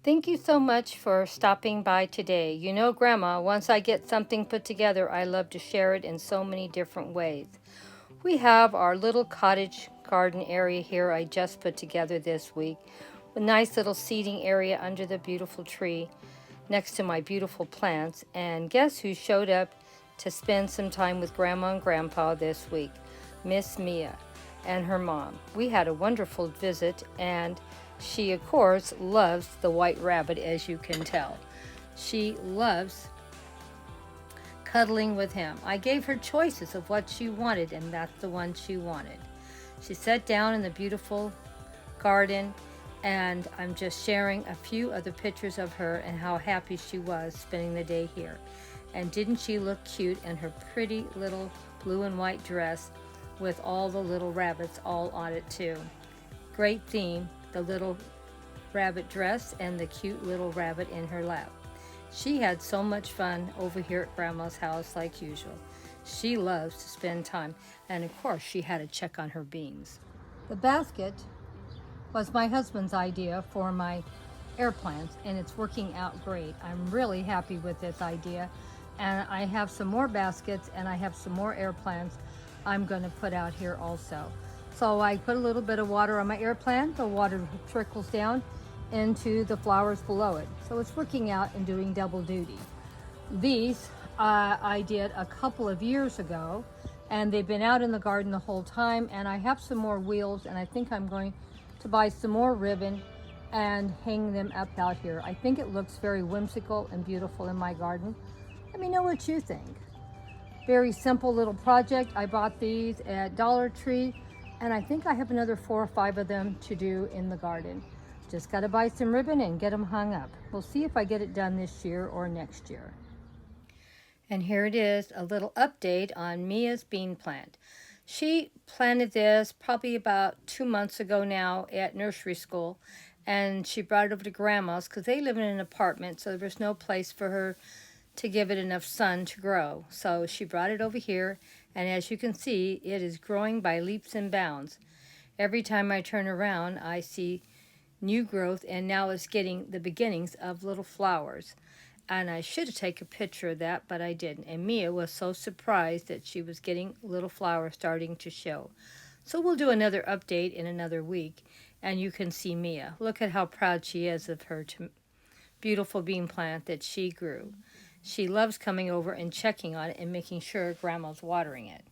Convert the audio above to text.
Thank you so much for stopping by today. You know, Grandma, once I get something put together, I love to share it in so many different ways. We have our little cottage garden area here I just put together this week. A nice little seating area under the beautiful tree next to my beautiful plants. And guess who showed up to spend some time with Grandma and Grandpa this week? Miss Mia and her mom. We had a wonderful visit, and she, of course, loves the white rabbit, as you can tell. She loves cuddling with him. I gave her choices of what she wanted, and that's the one she wanted. She sat down in the beautiful garden, and I'm just sharing a few of the pictures of her and how happy she was spending the day here. And didn't she look cute in her pretty little blue and white dress with all the little rabbits all on it too. Great theme, the little rabbit dress and the cute little rabbit in her lap. She had so much fun over here at Grandma's house like usual. She loves to spend time, and of course she had to check on her beans. The basket was my husband's idea for my air plants, and it's working out great. I'm really happy with this idea, and I have some more baskets and I have some more air plants I'm going to put out here also. So I put a little bit of water on my air plant. The water trickles down into the flowers below it. So it's working out and doing double duty. These I did a couple of years ago, and they've been out in the garden the whole time, and I have some more wheels, and I think I'm going to buy some more ribbon and hang them up out here. I think it looks very whimsical and beautiful in my garden. Let me know what you think. Very simple little project. I bought these at Dollar Tree, and I think I have another 4 or 5 of them to do in the garden. Just got to buy some ribbon and get them hung up. We'll see if I get it done this year or next year. And here it is, a little update on Mia's bean plant. She planted this probably about 2 months ago now at nursery school, and she brought it over to Grandma's because they live in an apartment, so there was no place for her to give it enough sun to grow. So she brought it over here, and as you can see, it is growing by leaps and bounds. Every time I turn around, I see new growth, and now it's getting the beginnings of little flowers. And I should have taken a picture of that, but I didn't. And Mia was so surprised that she was getting little flowers starting to show. So we'll do another update in another week, and you can see Mia. Look at how proud she is of her beautiful bean plant that she grew. She loves coming over and checking on it and making sure Grandma's watering it.